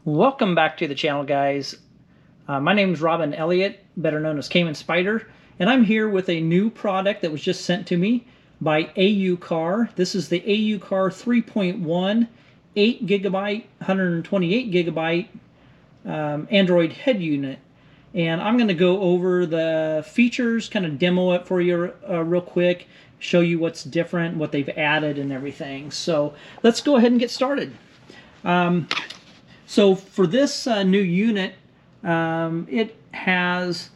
Welcome back to the channel, guys. My name is Robin Elliott, better known as Caymanspyder, and I'm here with a new product that was just sent to me by AuCar. This is the AuCar 3.1 8 gigabyte, 128 gigabyte Android head unit. And I'm going to go over the features, kind of demo it for you real quick, show you what's different, what they've added and everything. So let's go ahead and get started. So for this new unit, it has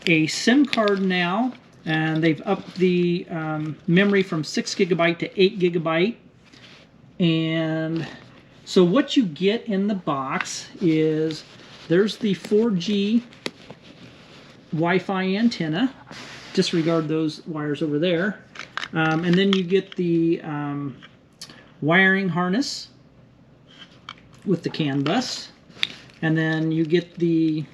a SIM card now, and they've upped the memory from 6 gigabyte to 8 gigabyte. And so what you get in the box is there's the 4G Wi-Fi antenna. Disregard those wires over there. And then you get the wiring harness with the CAN bus, and then you get the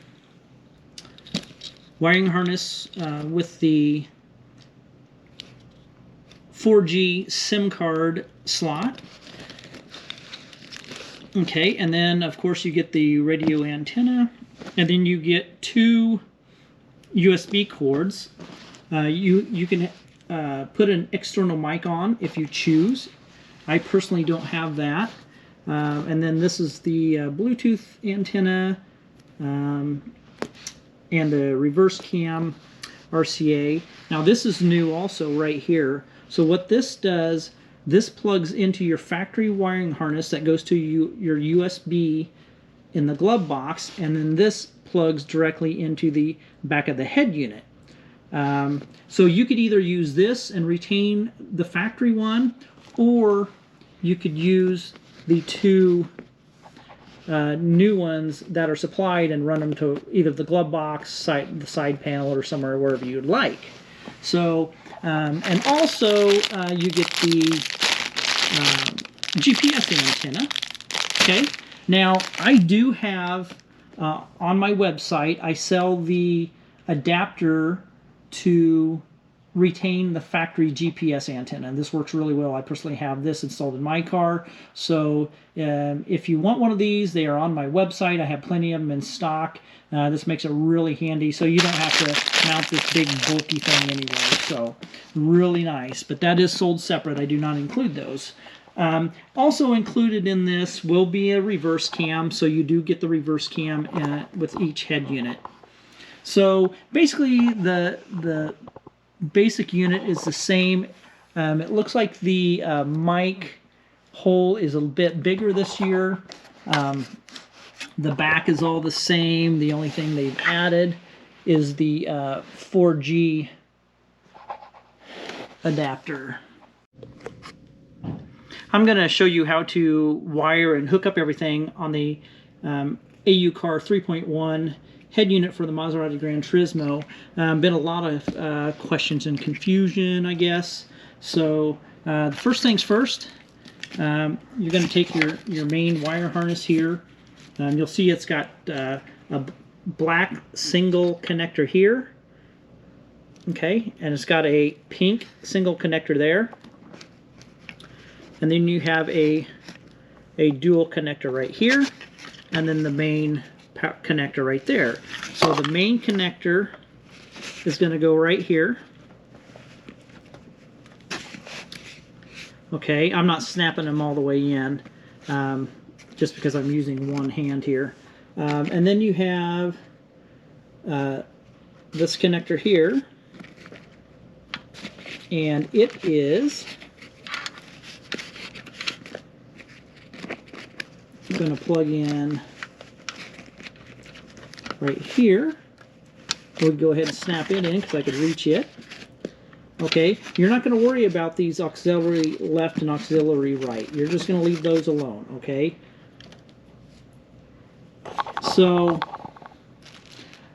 wiring harness with the 4G SIM card slot. Okay, and then of course you get the radio antenna, and then you get two USB cords. You can put an external mic on if you choose. I personally don't have that. And then this is the Bluetooth antenna and the reverse cam RCA. Now this is new also right here. So what this does, this plugs into your factory wiring harness that goes to your USB in the glove box, and then this plugs directly into the back of the head unit. So you could either use this and retain the factory one, or you could use the two new ones that are supplied and run them to either the glove box, the side panel, or somewhere wherever you'd like. So, and also you get the GPS antenna. Okay. Now I do have on my website, I sell the adapter to retain the factory GPS antenna, and this works really well. I personally have this installed in my car, so if you want one of these, they are on my website. I have plenty of them in stock. This makes it really handy, so you don't have to mount this big bulky thing anywhere. So really nice, but that is sold separate. I do not include those. Also included in this will be a reverse cam, so you do get the reverse cam with each head unit. So basically the basic unit is the same. It looks like the mic hole is a bit bigger this year. The back is all the same. The only thing they've added is the 4G adapter. I'm going to show you how to wire and hook up everything on the AuCar 3.1 head unit for the Maserati Granturismo. Been a lot of questions and confusion, I guess. So the first things first, you're going to take your main wire harness here. You'll see it's got a black single connector here. Okay, and it's got a pink single connector there. And then you have a dual connector right here, and then the main connector right there. So the main connector is going to go right here. Okay, I'm not snapping them all the way in just because I'm using one hand here. And then you have this connector here, and it is going to plug in right here. We'll go ahead and snap it in because I could reach it. Okay, you're not going to worry about these auxiliary left and auxiliary right. You're just going to leave those alone, okay? So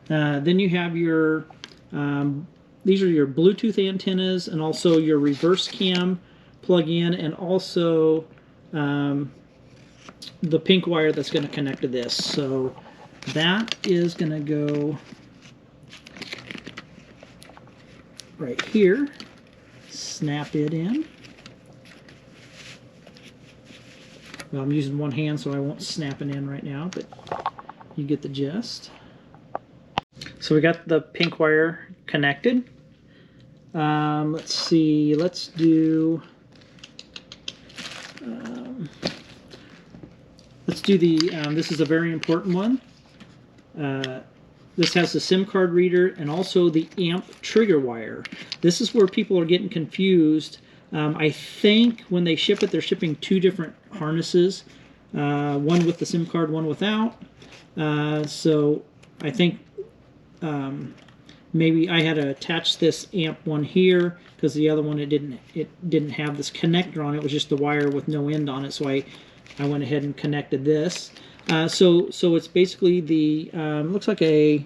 then you have your, these are your Bluetooth antennas, and also your reverse cam plug-in, and also the pink wire that's going to connect to this. So that is going to go right here. Snap it in. Well, I'm using one hand, so I won't snap it in right now, but you get the gist. So we got the pink wire connected. Let's see, let's do the, this is a very important one. This has the SIM card reader and also the amp trigger wire. This is where people are getting confused. I think when they ship it, they're shipping two different harnesses, one with the SIM card, one without. So I think maybe I had to attach this amp one here because the other one it didn't have this connector on it. It was just the wire with no end on it. So I went ahead and connected this. So it's basically the looks like a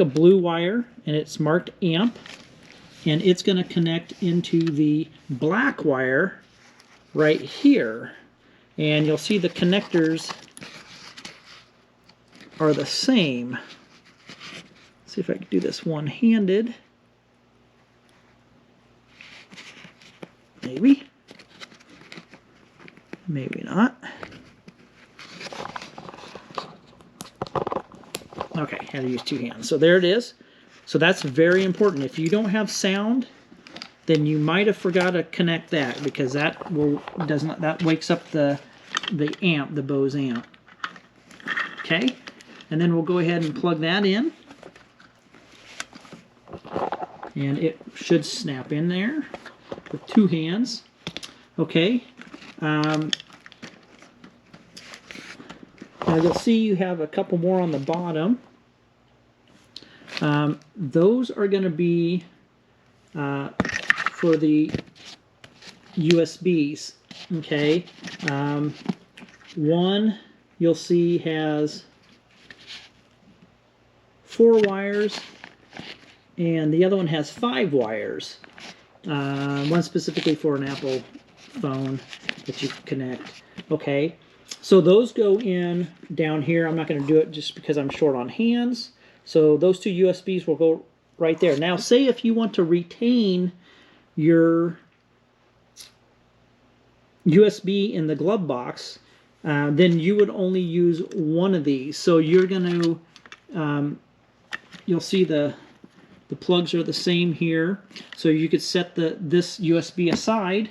blue wire, and it's marked amp, and it's going to connect into the black wire right here. And you'll see the connectors are the same. Let's see if I can do this one-handed. Maybe. Maybe not. Okay, I had to use two hands. So there it is. So that's very important. If you don't have sound, then you might have forgot to connect that, because that wakes up the amp, the Bose amp. Okay, and then we'll go ahead and plug that in, and it should snap in there with two hands. Okay. Now you'll see you have a couple more on the bottom. Those are going to be for the USBs. Okay. One you'll see has 4 wires, and the other one has 5 wires. One specifically for an Apple phone that you can connect. Okay. So those go in down here. I'm not going to do it just because I'm short on hands. So those 2 USBs will go right there. Now, say if you want to retain your USB in the glove box, then you would only use one of these. So you're going to, you'll see the plugs are the same here. So you could set this USB aside,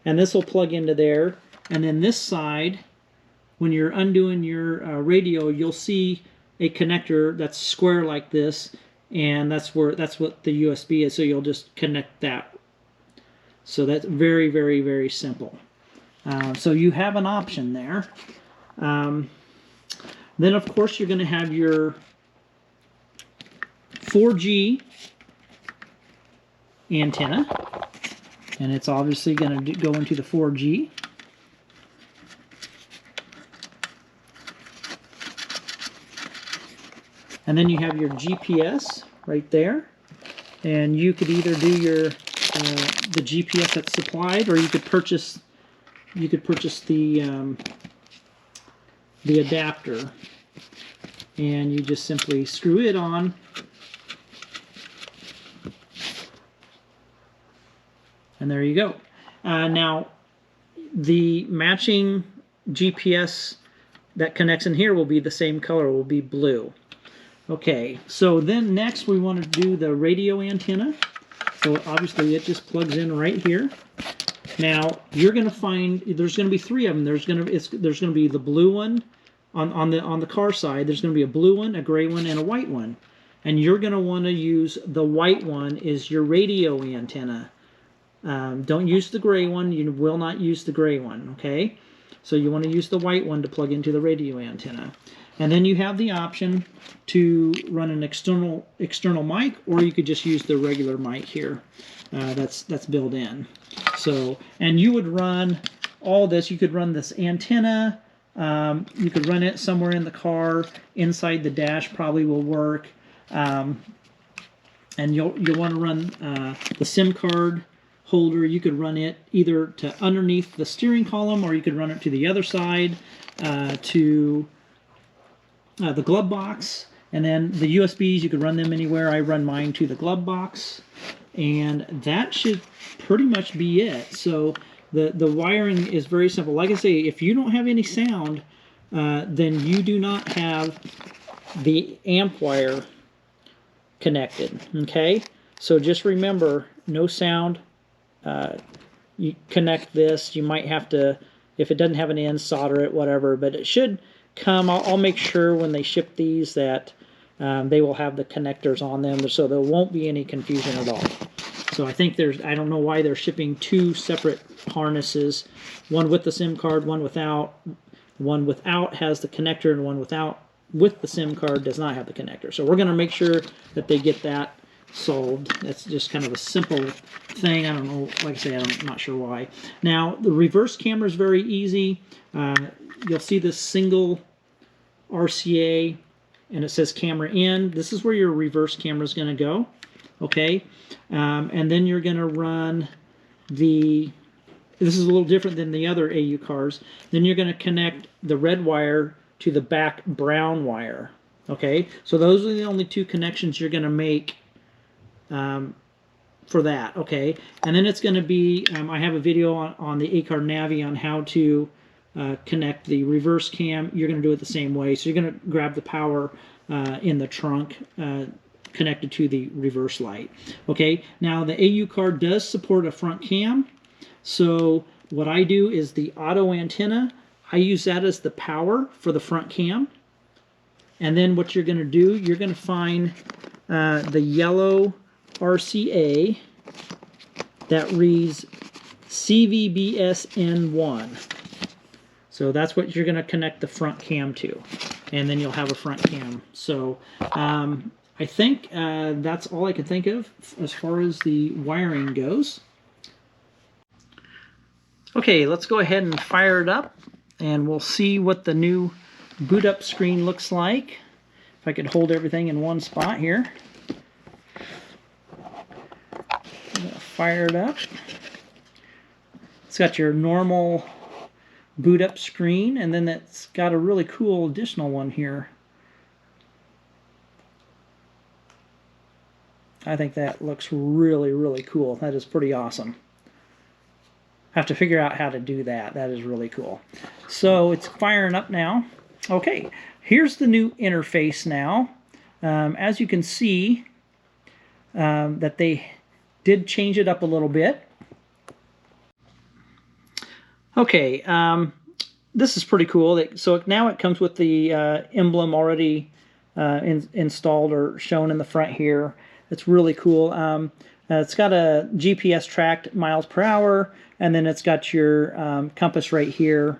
and this will plug into there. And then this side, when you're undoing your radio, you'll see a connector that's square like this, and that's what the USB is. So you'll just connect that. So that's very, very, very simple. So you have an option there. Then of course you're going to have your 4G antenna, and it's obviously going to go into the 4G. And then you have your GPS right there, and you could either do your the GPS that's supplied, or you could purchase the adapter, and you just simply screw it on, and there you go. Now the matching GPS that connects in here will be the same color, will be blue. Okay, so then next we want to do the radio antenna. So obviously it just plugs in right here. Now you're going to find there's going to be 3 of them. There's going to be the blue one on the car side. There's going to be a blue one, a gray one, and a white one. And you're going to want to use the white one is your radio antenna. Don't use the gray one. You will not use the gray one. Okay, so you want to use the white one to plug into the radio antenna. And then you have the option to run an external mic, or you could just use the regular mic here. That's built in. So, and you would run all this. You could run this antenna. You could run it somewhere in the car. Inside the dash probably will work. And you'll want to run the SIM card holder. You could run it either to underneath the steering column, or you could run it to the other side to the glove box. And then the USBs, you could run them anywhere. I run mine to the glove box, and that should pretty much be it. So The wiring is very simple. Like I say, if you don't have any sound, then you do not have the amp wire connected. Okay, so just remember, no sound. You connect this. You might have to, if it doesn't have an end, solder it, whatever. But it should come. I'll make sure when they ship these that they will have the connectors on them, so there won't be any confusion at all. So I think I don't know why they're shipping two separate harnesses, one with the SIM card, one without. One without has the connector, and one without with the SIM card does not have the connector. So we're going to make sure that they get that solved. That's just kind of a simple thing. I don't know, like I say, I'm not sure why. Now, the reverse camera is very easy. You'll see this single RCA, and it says camera in. This is where your reverse camera is going to go. Okay, and then you're going to run the, this is a little different than the other AU cars. Then you're going to connect the red wire to the back brown wire. Okay, so those are the only two connections you're going to make for that. Okay, and then it's going to be, I have a video on the AuCar Navi on how to connect the reverse cam. You're going to do it the same way. So you're going to grab the power in the trunk, connected to the reverse light. Okay, now the AU car does support a front cam, so what I do is the auto antenna, I use that as the power for the front cam, and then what you're going to do, you're going to find the yellow RCA that reads CVBSN1. So that's what you're going to connect the front cam to, and then you'll have a front cam. So I think that's all I can think of as far as the wiring goes. Okay, let's go ahead and fire it up, and we'll see what the new boot up screen looks like. If I could hold everything in one spot here. I'm going to fire it up. It's got your normal boot up screen, and then it's got a really cool additional one here. I think that looks really, really cool. That is pretty awesome. I have to figure out how to do that. That is really cool. So it's firing up now. Okay, here's the new interface now. As you can see, that they did change it up a little bit. Okay, this is pretty cool. So now it comes with the emblem already installed or shown in the front here. It's really cool. It's got a GPS tracked miles per hour, and then it's got your compass right here.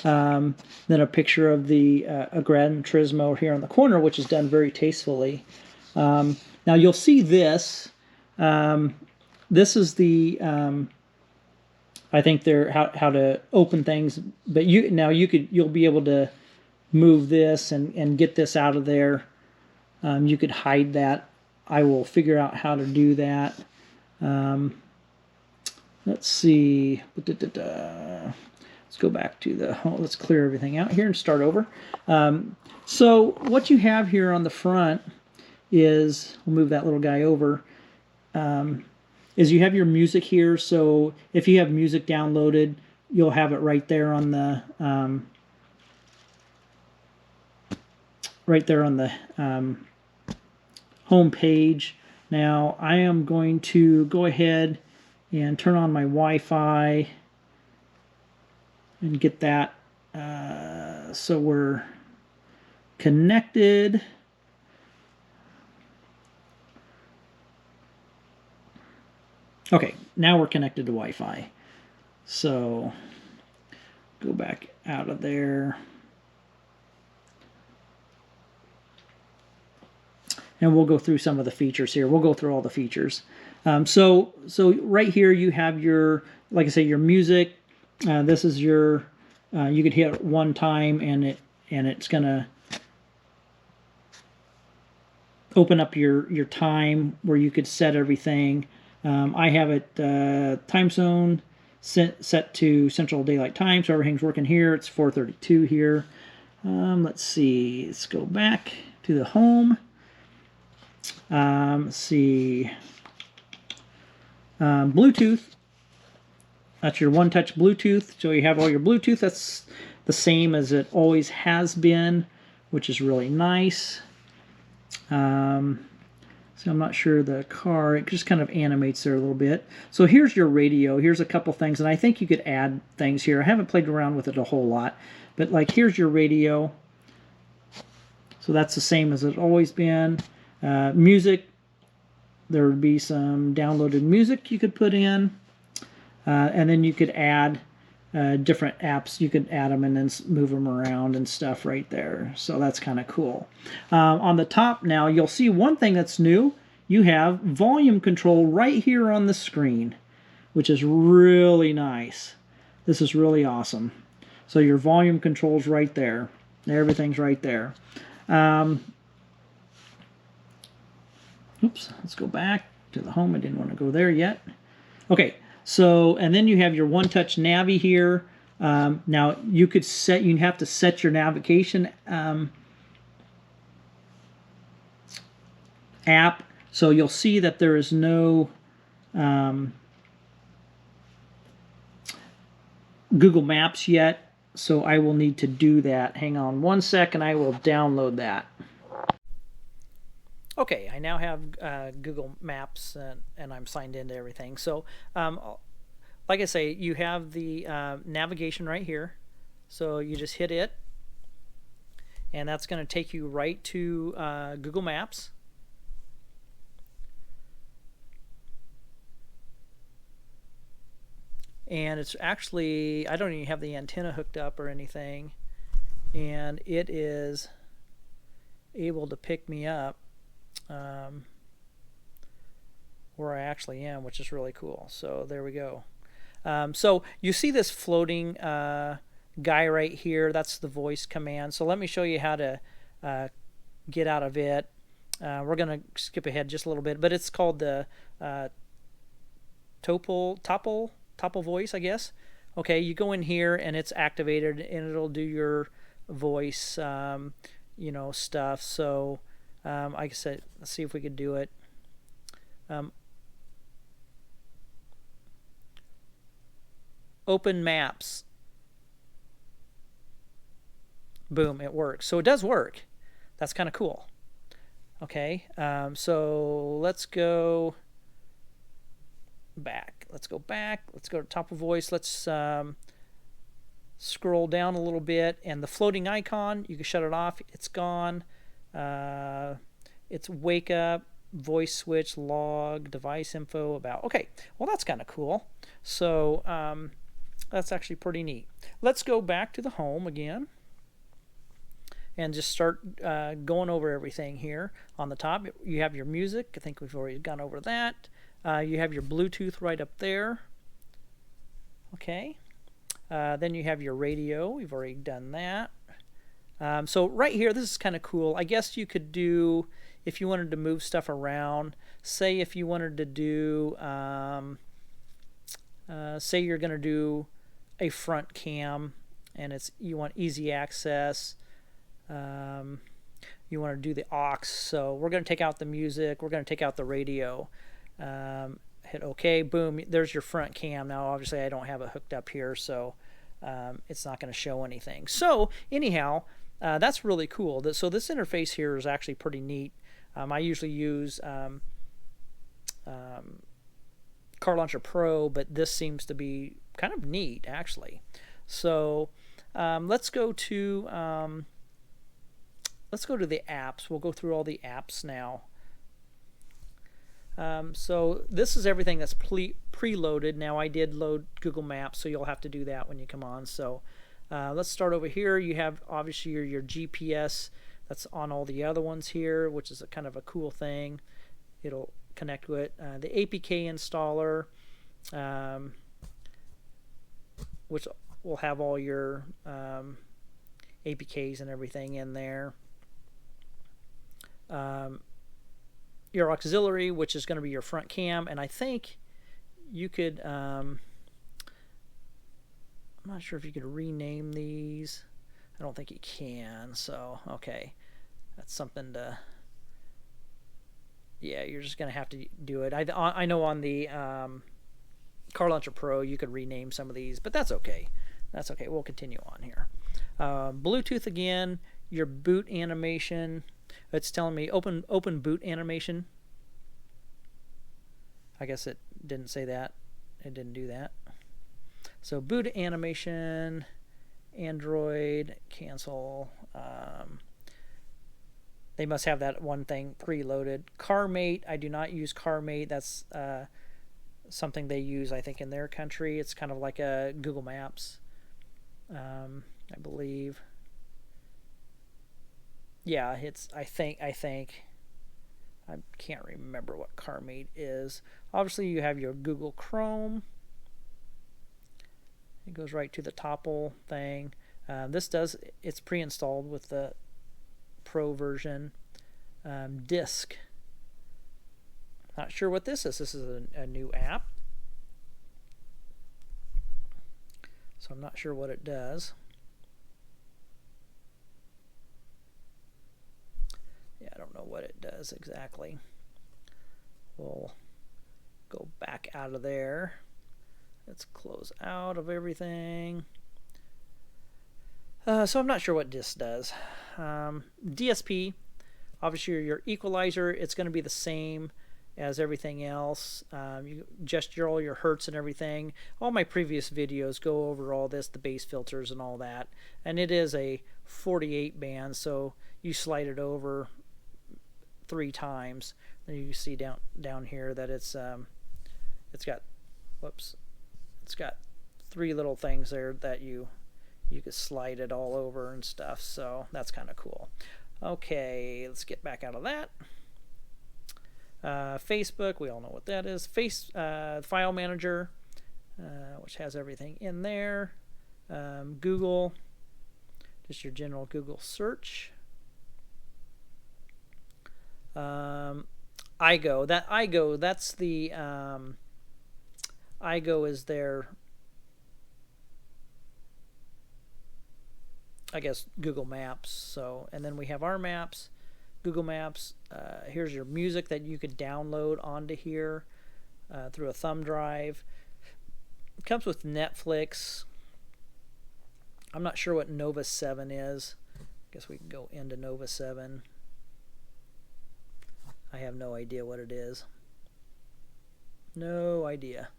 Then a picture of the a Granturismo here on the corner, which is done very tastefully. Now you'll see this. This is the I think they're how to open things, but you'll be able to move this and get this out of there. You could hide that. I will figure out how to do that. Let's see. Let's go back to let's clear everything out here and start over. So what you have here on the front is, we'll move that little guy over, is you have your music here. So if you have music downloaded, you'll have it right there on the home page. Now I am going to go ahead and turn on my Wi-Fi and get that so we're connected. Okay, now we're connected to Wi-Fi. So go back out of there. And we'll go through some of the features here. We'll go through all the features. So right here you have your, like I say, your music. This is your, you could hit it one time and it's gonna open up your time where you could set everything. I have it time zone set to Central Daylight Time, so everything's working here. It's 4:32 here. Let's see. Let's go back to the home. Let's see. Bluetooth. That's your one-touch Bluetooth. So you have all your Bluetooth. That's the same as it always has been, which is really nice. So I'm not sure the car, it just kind of animates there a little bit. So here's your radio. Here's a couple things, and I think you could add things here. I haven't played around with it a whole lot, but like here's your radio. So that's the same as it's always been. Music, there would be some downloaded music you could put in. And then you could add different apps. You could add them and then move them around and stuff right there. So that's kind of cool. On the top now, you'll see one thing that's new. You have volume control right here on the screen, which is really nice. This is really awesome. So your volume control's right there. Everything's right there. Oops, let's go back to the home. I didn't want to go there yet. Okay. So, and then you have your one-touch navy here. Now, you have to set your navigation app. So you'll see that there is no Google Maps yet. So I will need to do that. Hang on one second. I will download that. Okay, I now have Google Maps and I'm signed into everything. So, like I say, you have the navigation right here. So you just hit it, and that's going to take you right to Google Maps. And it's actually, I don't even have the antenna hooked up or anything, and it is able to pick me up where I actually am, which is really cool. So there we go. So you see this floating guy right here. That's the voice command. So let me show you how to get out of it. We're going to skip ahead just a little bit, but it's called the topple voice, I guess. Okay, you go in here and it's activated and it'll do your voice, you know, stuff. So like I said, let's see if we could do it. Open maps. Boom, it works. So it does work. That's kind of cool. Okay, so let's go back. Let's go back. Let's go to top of voice. Let's scroll down a little bit, and the floating icon, you can shut it off. It's gone. It's wake up, voice switch, log, device info, about. Okay, well that's kind of cool. So that's actually pretty neat. Let's go back to the home again and just start going over everything here. On the top, you have your music. I think we've already gone over that. You have your Bluetooth right up there. Okay. Then you have your radio. We've already done that. So right here, this is kind of cool. I guess you could do, if you wanted to move stuff around, say if you wanted to do, say you're going to do a front cam and you want easy access. You want to do the aux. So we're going to take out the music. We're going to take out the radio. Hit OK. Boom. There's your front cam. Now, obviously, I don't have it hooked up here, so it's not going to show anything. So anyhow, that's really cool. So this interface here is actually pretty neat. I usually use Car Launcher Pro, but this seems to be kind of neat, actually. So let's go to the apps. We'll go through all the apps now. So this is everything that's preloaded. Now I did load Google Maps, so you'll have to do that when you come on. So let's start over here. You have obviously your GPS. That's on all the other ones here, which is a kind of a cool thing. It'll connect with the APK installer, which will have all your APKs and everything in there. Your auxiliary, which is going to be your front cam, and I think you could, I'm not sure if you could rename these. I don't think you can, so okay, that's something to, yeah, you're just going to have to do it. I know on the Car Launcher Pro, you could rename some of these, but that's okay. That's okay. We'll continue on here. Bluetooth again, your boot animation. It's telling me open boot animation. I guess it didn't say that. It didn't do that. So boot animation, Android, cancel. They must have that one thing preloaded. CarMate, I do not use CarMate. That's something they use, I think, in their country. It's kind of like a Google Maps, I believe. Yeah, it's. I think. I can't remember what CarMate is. Obviously, you have your Google Chrome. It goes right to the topple thing. It's pre-installed with the Pro version. Disk. Not sure what this is. This is a new app. So I'm not sure what it does. Yeah, I don't know what it does exactly. We'll go back out of there. Let's close out of everything. So I'm not sure what this does. DSP, obviously your equalizer, it's going to be the same as everything else. You adjust all your hertz and everything. All my previous videos go over all this, the bass filters and all that. And it is a 48 band, so you slide it over 3 times. And you can see down here that it's got, whoops, it's got 3 little things there that you could slide it all over and stuff. So that's kind of cool. Okay, let's get back out of that. Facebook, we all know what that is. File Manager, which has everything in there. Google, just your general Google search. iGo, that's the iGo is their, I guess, Google Maps. So, and then we have our maps. Google Maps, here's your music that you could download onto here through a thumb drive. It comes with Netflix. I'm not sure what Nova 7 is. I guess we can go into Nova 7. I have no idea what it is. No idea.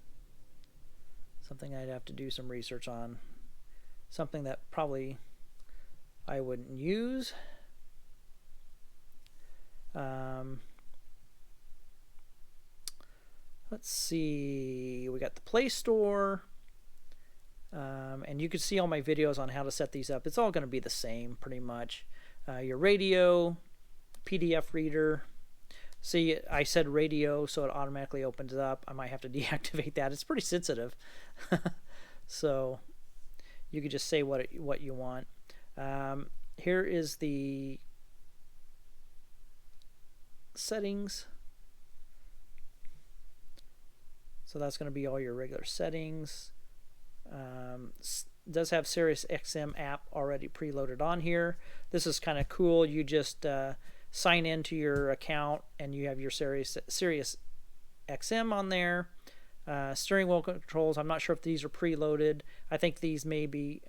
Something I'd have to do some research on. Something that probably I wouldn't use. Let's see, we got the Play Store, and you can see all my videos on how to set these up. It's all going to be the same pretty much. Your radio, PDF reader. See, I said radio, so it automatically opens up. I might have to deactivate that. It's pretty sensitive. So you could just say what you want. Here is the settings. So that's going to be all your regular settings. Does have Sirius XM app already preloaded on here. This is kind of cool. You just sign into your account and you have your Sirius XM on there. Steering wheel controls, I'm not sure if these are preloaded. I think these may be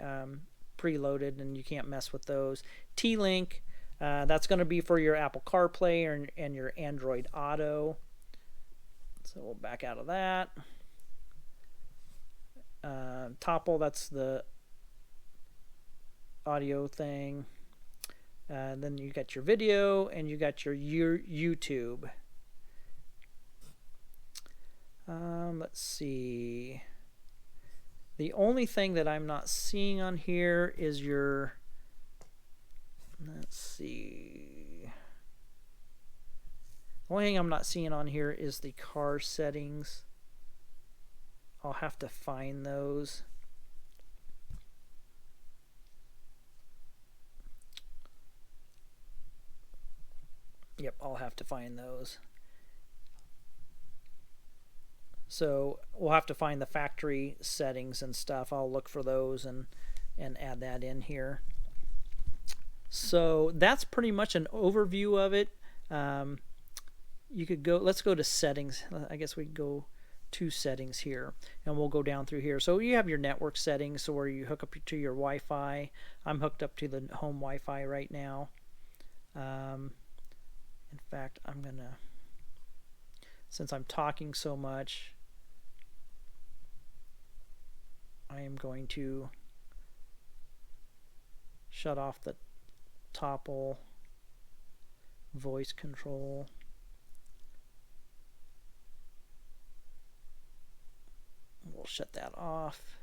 preloaded and you can't mess with those. T-Link, that's going to be for your Apple CarPlay and your Android Auto. So we'll back out of that. Topple, that's the audio thing. Then you got your video and you got your YouTube. Let's see. The only thing that I'm not seeing on here is your, let's see. The only thing I'm not seeing on here is the car settings. I'll have to find those. Yep, I'll have to find those. So we'll have to find the factory settings and stuff. I'll look for those and add that in here. So that's pretty much an overview of it. You could go, let's go to settings. I guess we could go two settings here, and we'll go down through here. So you have your network settings, so where you hook up to your Wi-Fi. I'm hooked up to the home Wi-Fi right now. In fact, I'm gonna, since I'm talking so much, I am going to shut off the topple voice control. We'll shut that off.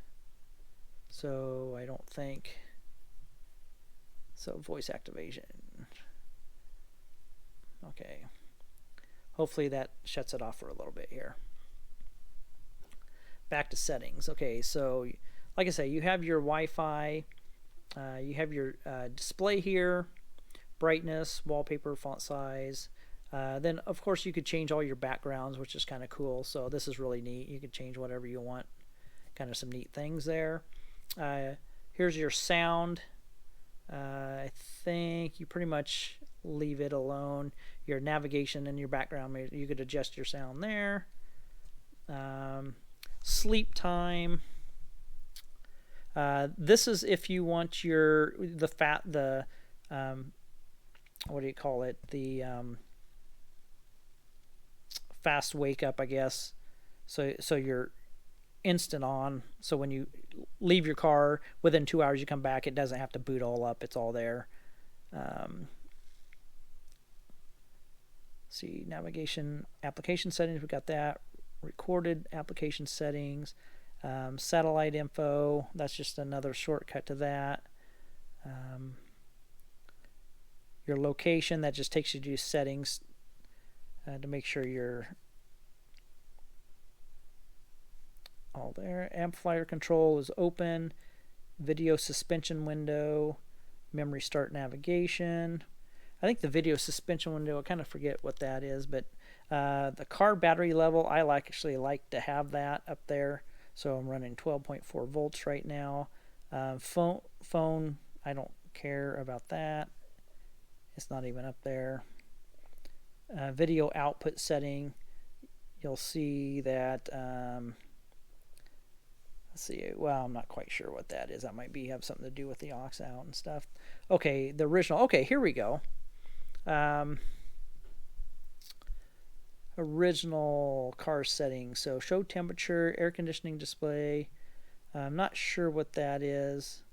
So I don't think, so voice activation. Okay. Hopefully that shuts it off for a little bit here. Back to settings. Okay, so like I say, you have your Wi-Fi, you have your display here, brightness, wallpaper, font size. Then of course you could change all your backgrounds, which is kind of cool. So this is really neat. You could change whatever you want. Kind of some neat things there. Here's your sound. I think you pretty much leave it alone. Your navigation and your background, you could adjust your sound there. Sleep time. This is if you want your what do you call it? The fast wake up, I guess. So you're instant on. So when you leave your car, within 2 hours you come back, it doesn't have to boot all up. It's all there. See, navigation, application settings, we got that. Recorded application settings, satellite info, that's just another shortcut to that. Your location, that just takes you to settings to make sure you're all there. Amplifier control is open. Video suspension window, memory start navigation. I think the video suspension window, I kind of forget what that is, but the car battery level, I actually like to have that up there. So I'm running 12.4 volts right now. Phone, I don't care about that. It's not even up there. Video output setting, you'll see that, let's see, well, I'm not quite sure what that is. That might have something to do with the aux out and stuff. Okay, the original, okay, here we go. Original car settings. So show temperature, air conditioning display. I'm not sure what that is.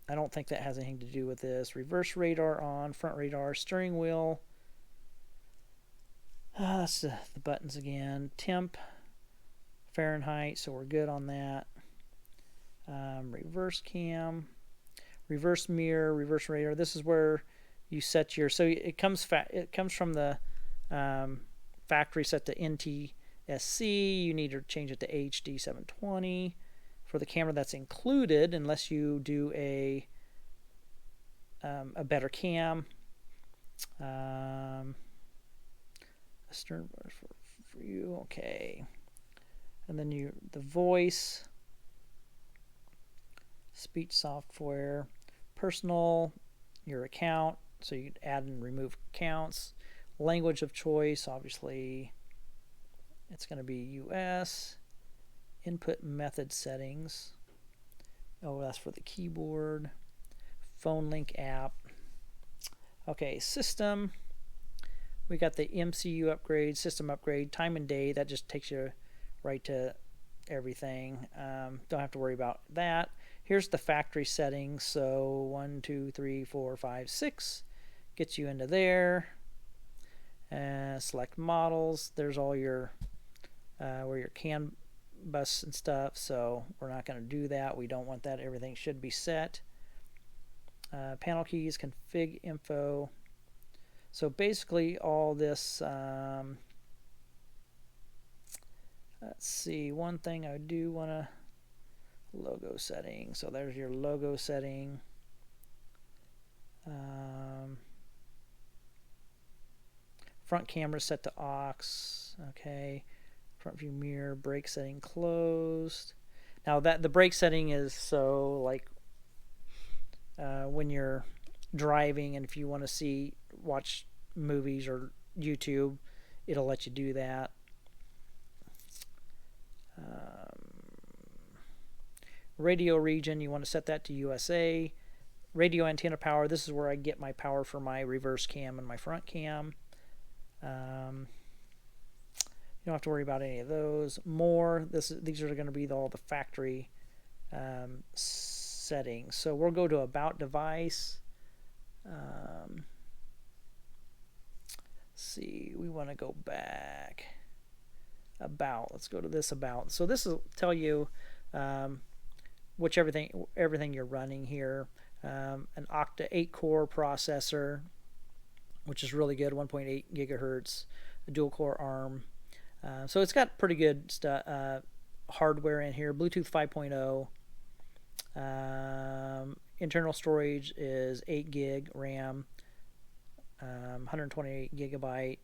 I don't think that has anything to do with this. Reverse radar on, front radar, steering wheel. That's the buttons again. Temp, Fahrenheit, so we're good on that. Reverse cam, reverse mirror, reverse radar. This is where you set your, so it comes from the factory set to NTSC. You need to change it to HD 720 for the camera. That's included unless you do a better cam. Stern for you, okay. And then the voice, speech software, personal, your account, so you add and remove accounts. Language of choice, obviously, it's going to be US. Input method settings. Oh, that's for the keyboard. Phone link app. Okay, system. We got the MCU upgrade, system upgrade, time and day. That just takes you right to everything. Don't have to worry about that. Here's the factory settings. So 1, 2, 3, 4, 5, 6 gets you into there. Select models. There's all your where your CAN bus and stuff. So we're not going to do that. We don't want that. Everything should be set. Panel keys, config info. So basically all this, let's see, one thing I do want to, logo setting. So there's your logo setting. Front camera set to aux. Okay. Front view mirror, brake setting closed. Now that the brake setting is so like when you're driving and if you want to watch movies or YouTube, it'll let you do that. Radio region, you want to set that to USA. Radio antenna power, this is where I get my power for my reverse cam and my front cam. You don't have to worry about any of those. More, these are going to be all the factory settings. So we'll go to About Device. Let's see, we want to go back. About, let's go to this About. So this will tell you which everything you're running here. An Octa 8-core processor, which is really good, 1.8 gigahertz, a dual-core ARM. So it's got pretty good hardware in here. Bluetooth 5.0. Internal storage is 8 gig RAM, 128 gigabyte.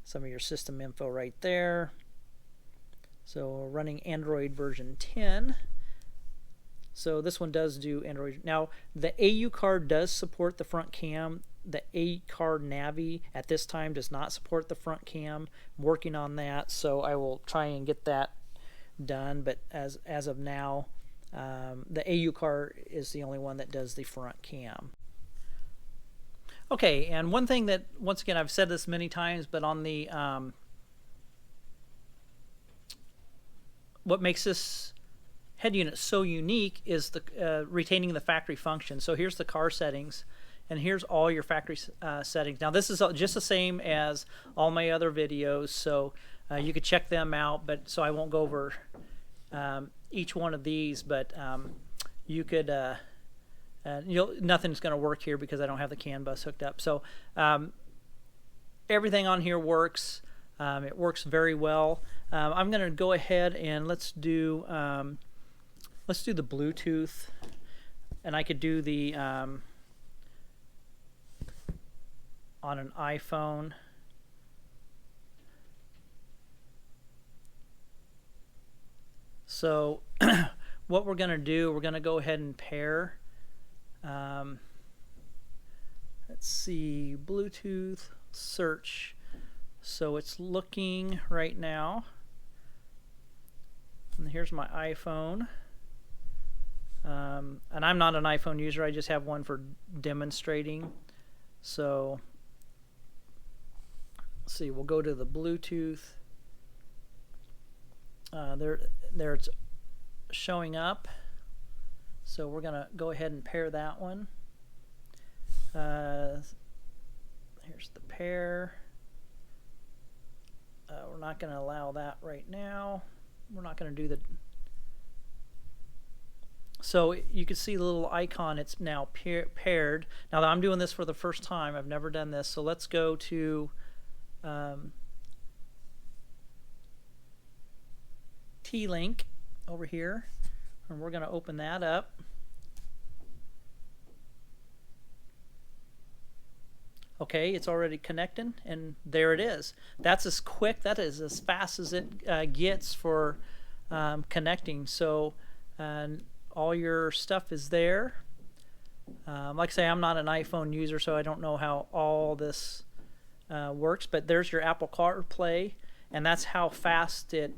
Some of your system info right there. So we're running Android version 10. So this one does do Android. Now, the AuCar does support the front cam. The AuCar Navi at this time does not support the front cam. I'm working on that, so I will try and get that done. But as of now, the AuCar is the only one that does the front cam. Okay, and one thing that, once again, I've said this many times, but on the what makes this head unit so unique is the retaining the factory function. So here's the car settings, and here's all your factory settings. Now this is just the same as all my other videos, so you could check them out, but so I won't go over each one of these, but you could nothing's going to work here because I don't have the CAN bus hooked up. So everything on here works. It works very well. I'm going to go ahead and let's do the Bluetooth, and I could do the on an iPhone. So what we're going to do, we're going to go ahead and pair. Let's see, Bluetooth search. So it's looking right now. And here's my iPhone. And I'm not an iPhone user, I just have one for demonstrating. So let's see, we'll go to the Bluetooth. There it's showing up. So we're going to go ahead and pair that one. Here's the pair. We're not going to allow that right now. We're not going to do the... So you can see the little icon, it's now paired. Now I'm doing this for the first time, I've never done this, so let's go to T-Link over here, and we're going to open that up. Okay, it's already connecting, and there it is. That's as quick, that is as fast as it gets for connecting. So all your stuff is there. Like I say, I'm not an iPhone user, so I don't know how all this works, but there's your Apple CarPlay, and that's how fast it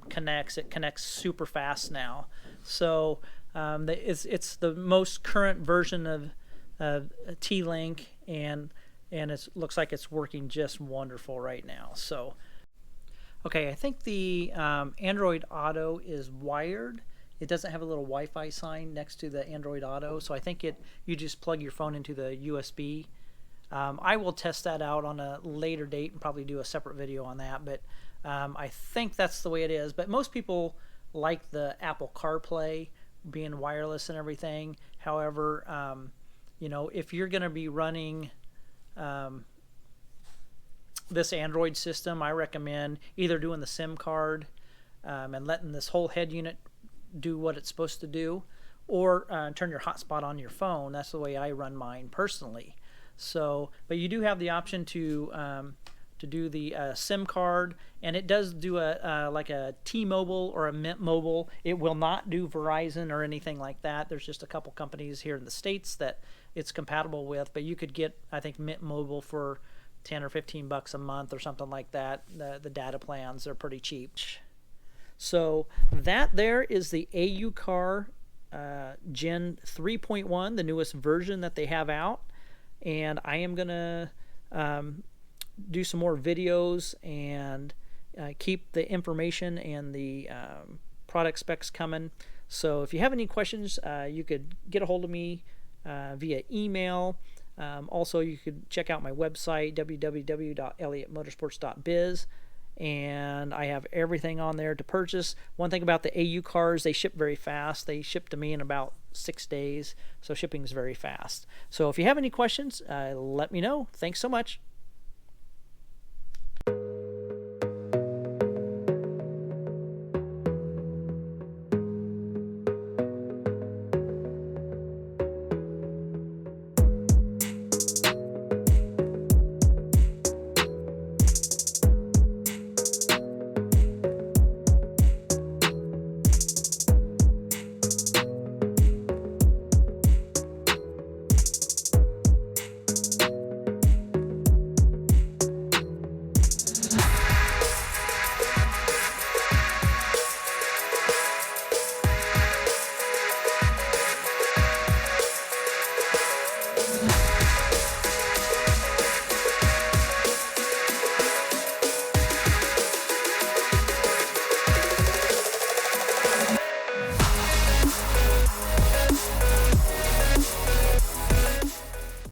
connects. It connects super fast now. So it's the most current version of T-Link, and it looks like it's working just wonderful right now. So, okay, I think the Android Auto is wired. It doesn't have a little Wi-Fi sign next to the Android Auto, so I think you just plug your phone into the USB. I will test that out on a later date and probably do a separate video on that, but I think that's the way it is. But most people like the Apple CarPlay being wireless and everything. However, you know, if you're going to be running this Android system, I recommend either doing the SIM card and letting this whole head unit do what it's supposed to do, or turn your hotspot on your phone. That's the way I run mine personally. So, but you do have the option to do the SIM card, and it does do a like a T-Mobile or a Mint Mobile. It will not do Verizon or anything like that. There's just a couple companies here in the States that it's compatible with, but you could get, I think, Mint Mobile for 10 or 15 bucks a month or something like that. The data plans are pretty cheap. So that there is the AuCar Gen 3.1, the newest version that they have out. And I am going to do some more videos and keep the information and the product specs coming. So if you have any questions, you could get a hold of me via email. Also, you could check out my website, www.elliottmotorsports.biz, and I have everything on there to purchase. One thing about the AuCars, they ship very fast. They ship to me in about 6 days, so shipping is very fast. So if you have any questions, let me know. Thanks so much.